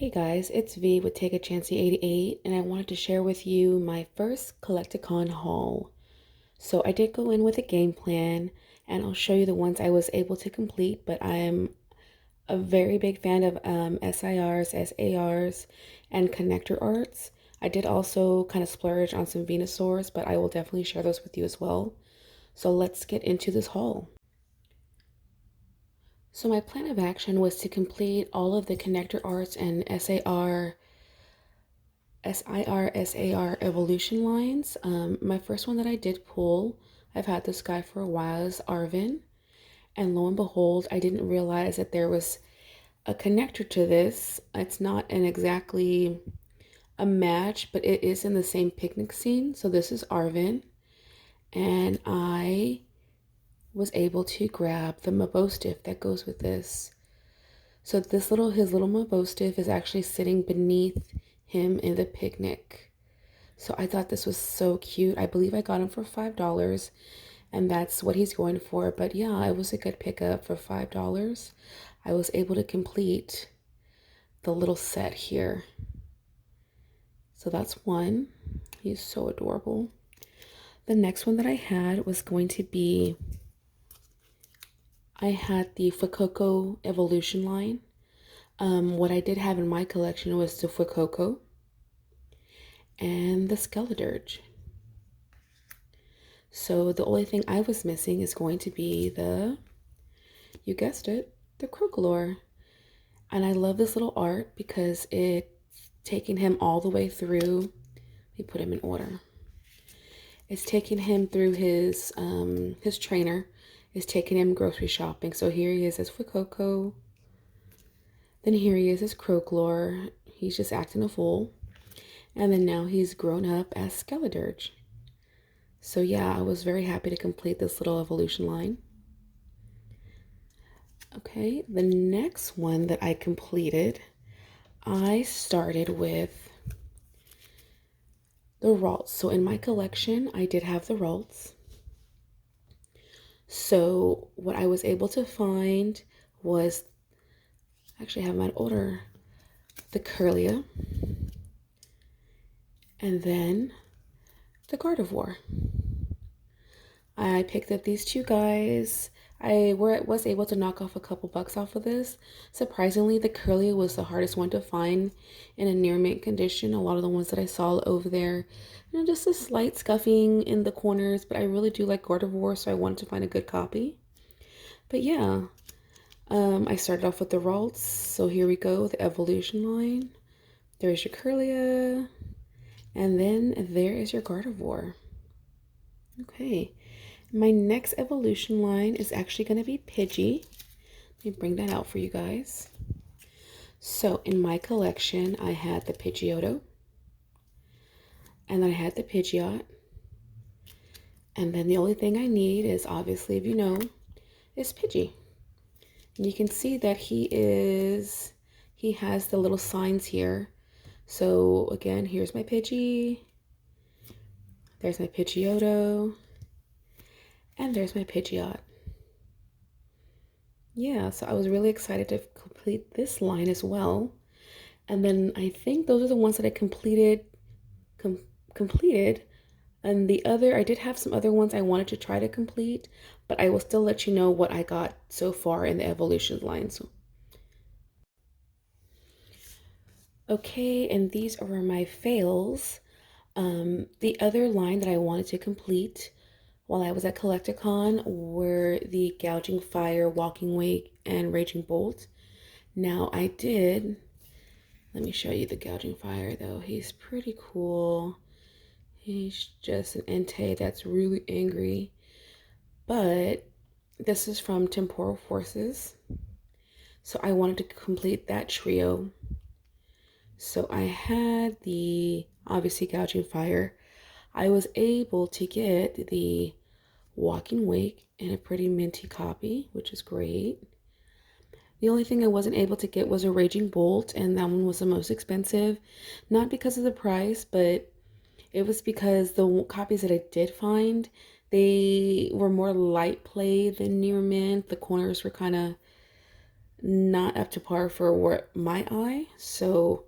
Hey guys, it's V with Take a Chancey 88, and I wanted to share with you my first Collectacon haul. So I did go in with a game plan, and I'll show you the ones I was able to complete, but I am a very big fan of SIRs, SARs, and connector arts. I did also kind of splurge on some Venusaurs, but I will definitely share those with you as well. So let's get into this haul. So my plan of action was to complete all of the connector arts and SIR evolution lines. My first one that I did pull, I've had this guy for a while, is Arvin. And lo and behold, I didn't realize that there was a connector to this. It's not an exactly a match, but it is in the same picnic scene. So this is Arvin. And I was able to grab the Mabostiff that goes with this. So his little Mabostiff is actually sitting beneath him in the picnic. So I thought this was so cute. I believe I got him for $5, and that's what he's going for. But yeah, it was a good pickup for $5. I was able to complete the little set here. So that's one. He's so adorable. The next one that I had was going to be, I had the Fuecoco evolution line. What I did have in my collection was the Fuecoco and the Skeledirge. So the only thing I was missing is going to be you guessed it, the Crocolore. And I love this little art because it's taking him all the way through. Let me put him in order. It's taking him through his trainer is taking him grocery shopping. So here he is as Fuecoco. Then here he is as Crocolore. He's just acting a fool. And then now he's grown up as Skeledirge. So yeah, I was very happy to complete this little evolution line. Okay, the next one that I completed, I started with the Ralts. So in my collection, I did have the Ralts. So what I was able to find was, actually I have my order, the Curlia, and then the Gardevoir. I picked up these two guys. I was able to knock off a couple bucks off of this. Surprisingly, the Curly was the hardest one to find in a near mint condition. A lot of the ones that I saw over there, just a slight scuffing in the corners, but I really do like Gardevoir, so I wanted to find a good copy. But yeah, I started off with the Ralts, so here we go, the evolution line. There's your Curlia, and then there is your Gardevoir. Okay. My next evolution line is actually going to be Pidgey. Let me bring that out for you guys. So in my collection, I had the Pidgeotto, and then I had the Pidgeot, and then the only thing I need is, obviously, if you know, is Pidgey. And you can see that he has the little signs here. So again, here's my Pidgey, there's my Pidgeotto, and there's my Pidgeot. Yeah, so I was really excited to complete this line as well. And then I think those are the ones that I completed. And the other, I did have some other ones I wanted to try to complete, but I will still let you know what I got so far in the evolution lines. Okay, and these are my fails. The other line that I wanted to complete while I was at Collectacon were the Gouging Fire, Walking Wake, and Raging Bolt. Now let me show you the Gouging Fire though. He's pretty cool. He's just an Entei that's really angry. But this is from Temporal Forces. So I wanted to complete that trio. So I had the, obviously, Gouging Fire. I was able to get the Walking Wake in a pretty minty copy, which is great. The only thing I wasn't able to get was a Raging Bolt, and that one was the most expensive. Not because of the price, but it was because the copies that I did find, they were more light play than near mint. The corners were kind of not up to par for what my eye. So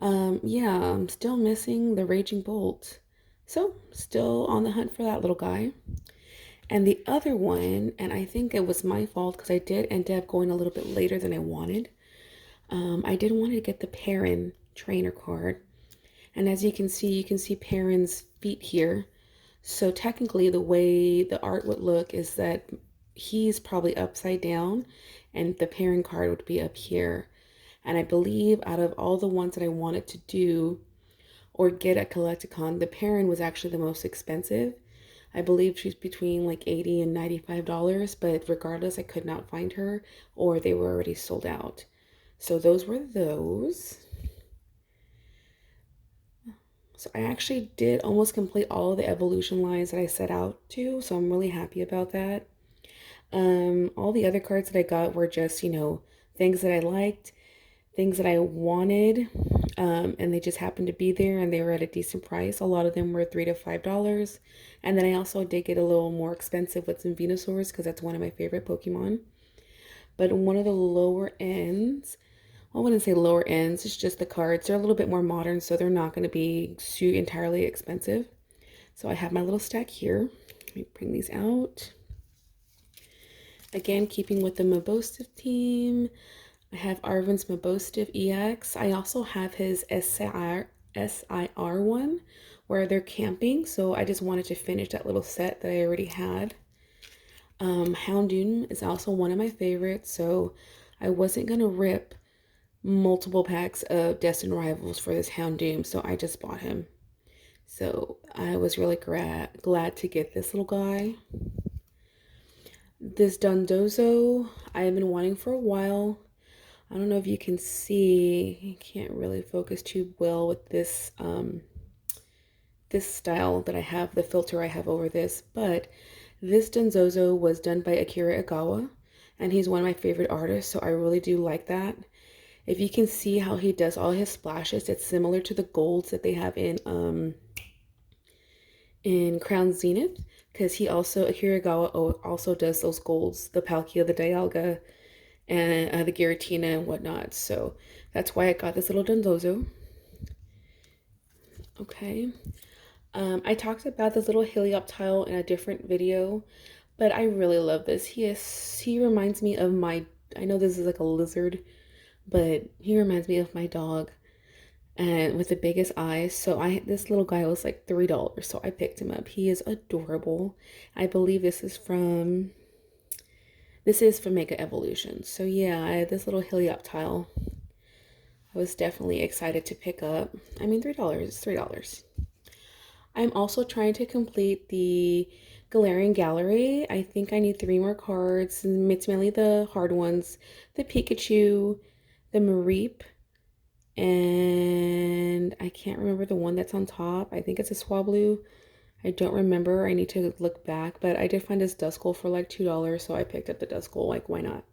yeah, I'm still missing the Raging Bolt. So still on the hunt for that little guy. And the other one, and I think it was my fault because I did end up going a little bit later than I wanted. I did want to get the Perrin trainer card. And as you can see Perrin's feet here. So technically the way the art would look is that he's probably upside down and the Perrin card would be up here. And I believe out of all the ones that I wanted to do or get at Collectacon, the Perrin was actually the most expensive. I believe she's between like $80 and $95, but regardless, I could not find her or they were already sold out. So those were those. So I actually did almost complete all of the evolution lines that I set out to, so I'm really happy about that. All the other cards that I got were just, things that I liked, things that I wanted, and they just happened to be there and they were at a decent price. A lot of them were $3 to $5. And then I also did get a little more expensive with some Venusaurs because that's one of my favorite Pokemon. But one of the lower ends, I wouldn't say lower ends, it's just the cards. They're a little bit more modern, so they're not going to be entirely expensive. So I have my little stack here. Let me bring these out. Again, keeping with the Mabostif team, I have Arvin's Mabostif EX. I also have his SIR one where they're camping. So I just wanted to finish that little set that I already had. Houndoom is also one of my favorites. So I wasn't going to rip multiple packs of Destined Rivals for this Houndoom. So I just bought him. So I was really glad to get this little guy. This Dondozo I have been wanting for a while. I don't know if you can see, I can't really focus too well with this this style that I have, the filter I have over this, but this Donzozo was done by Akira Igawa, and he's one of my favorite artists, so I really do like that. If you can see how he does all his splashes, it's similar to the golds that they have in Crown Zenith, because Akira Igawa also does those golds, the Palkia, the Dialga, and the Giratina and whatnot. So that's why I got this little Dondozo. Okay. I talked about this little Helioptile in a different video, but I really love this. He reminds me of I know this is like a lizard, but he reminds me of my dog and with the biggest eyes. So this little guy was like $3, so I picked him up. He is adorable. I believe this is from Mega Evolution. So yeah, this little Helioptile I was definitely excited to pick up. I mean, $3 is $3. I'm also trying to complete the Galarian Gallery. I think I need 3 more cards. It's mainly the hard ones. The Pikachu, the Mareep, and I can't remember the one that's on top. I think it's a Swablu. I don't remember. I need to look back, but I did find this Duskull for like $2, so I picked up the Duskull. Like, why not?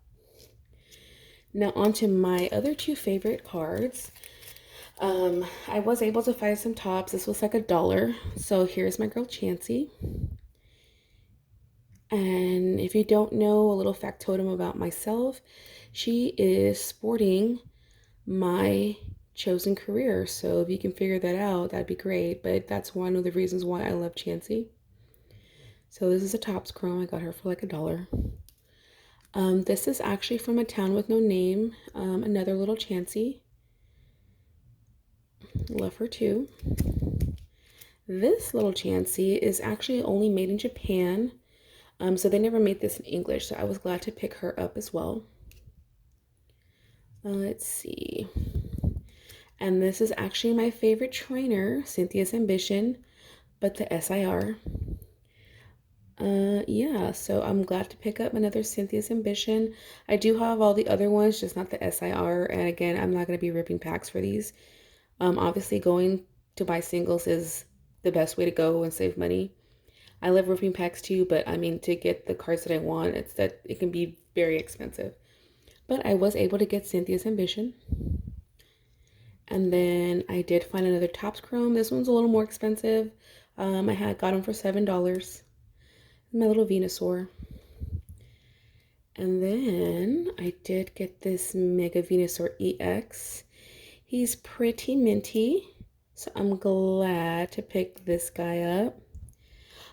Now on to my other 2 favorite cards. I was able to find some tops. This was like $1. So here's my girl Chansey. And if you don't know a little factotum about myself, she is sporting my chosen career. So if you can figure that out, that'd be great. But that's one of the reasons why I love Chansey. So this is a Topps Chrome. I got her for like $1. This is actually from A Town with No Name. Another little Chansey. Love her too. This little Chansey is actually only made in Japan. So they never made this in English, so I was glad to pick her up as well. Let's see. And this is actually my favorite trainer, Cynthia's Ambition, but the SIR. Yeah, so I'm glad to pick up another Cynthia's Ambition. I do have all the other ones, just not the SIR. And again, I'm not going to be ripping packs for these. Obviously, going to buy singles is the best way to go and save money. I love ripping packs too, but I mean, to get the cards that I want, it can be very expensive. But I was able to get Cynthia's Ambition. And then I did find another Topps Chrome. This one's a little more expensive. I got them for $7. My little Venusaur. And then I did get this Mega Venusaur EX. He's pretty minty, so I'm glad to pick this guy up.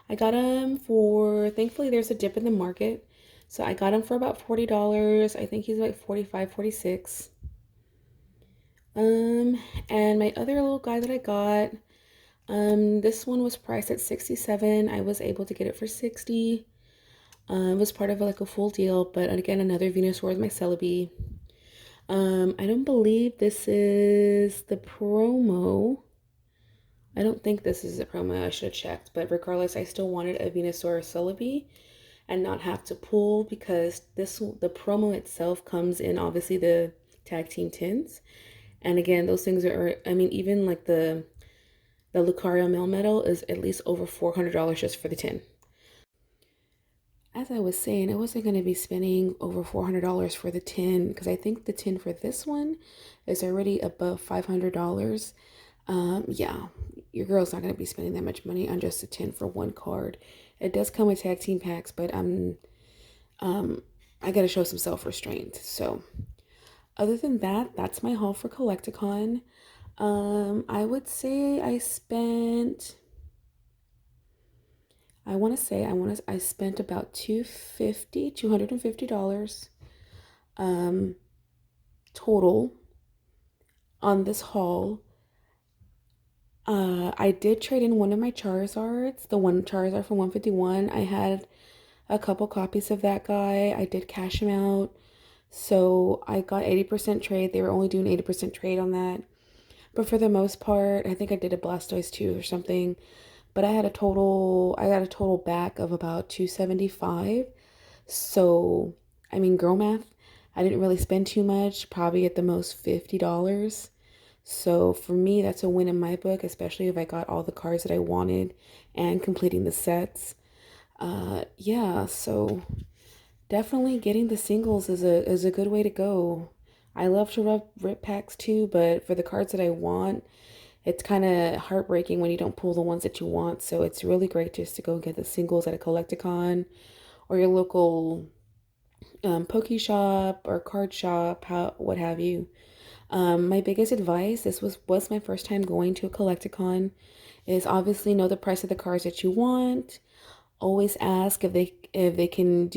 I got him for, thankfully there's a dip in the market. So I got him for about $40. I think he's like 45, 46. And my other little guy that I got, this one was priced at 67. I was able to get it for 60. It was part of like a full deal, but again, another Venusaur with my Celebi. I don't believe this is the promo. I don't think this is a promo. I should have checked, but regardless, I still wanted a Venusaur Celebi and not have to pull because the promo itself comes in obviously the tag team tins. And again, those things are, I mean, even like the Lucario Melmetal is at least over $400 just for the tin. As I was saying, I wasn't going to be spending over $400 for the tin because I think the tin for this one is already above $500. Yeah, your girl's not going to be spending that much money on just a tin for one card. It does come with tag team packs, but I got to show some self-restraint. So other than that, that's my haul for Collectacon. I would say I spent about $250 total on this haul. I did trade in one of my Charizards, the one Charizard from 151. I had a couple copies of that guy. I did cash him out. So I got 80% trade. They were only doing 80% trade on that. But for the most part, I think I did a Blastoise too or something. But I got a total back of about 275. So, I mean, girl math, I didn't really spend too much, probably at the most $50. So for me, that's a win in my book, especially if I got all the cards that I wanted and completing the sets. Yeah, so definitely getting the singles is a good way to go. I love to rip packs too, but for the cards that I want, it's kind of heartbreaking when you don't pull the ones that you want. So it's really great just to go get the singles at a Collectacon or your local poke shop or card shop, what have you. My biggest advice, this was my first time going to a Collectacon, is obviously know the price of the cards that you want. Always ask if they can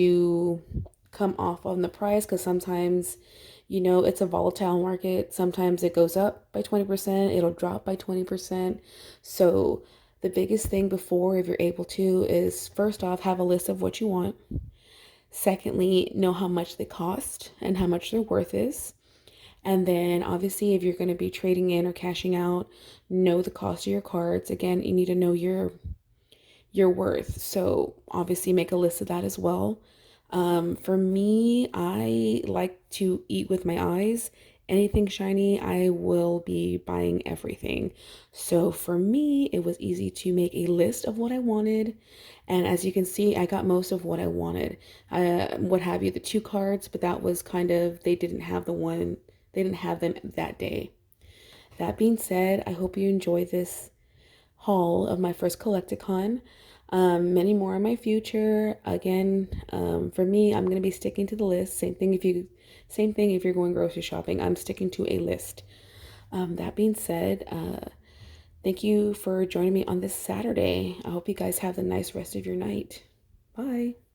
come off on the price because sometimes it's a volatile market. Sometimes it goes up by 20%, it'll drop by 20%. So the biggest thing before, if you're able to, is first off have a list of what you want. Secondly, know how much they cost and how much their worth is. And then obviously if you're going to be trading in or cashing out, know the cost of your cards. Again, you need to know your worth. So obviously make a list of that as well. For me, I like to eat with my eyes. Anything shiny, I will be buying everything. So for me, it was easy to make a list of what I wanted. And as you can see, I got most of what I wanted. What have you, the two cards, but that was kind of, they didn't have them that day. That being said, I hope you enjoy this haul of my first Collectacon. Many more in my future. Again, for me, I'm gonna be sticking to the list. Same thing if you're going grocery shopping. I'm sticking to a list. That being said, thank you for joining me on this Saturday. I hope you guys have the nice rest of your night. Bye.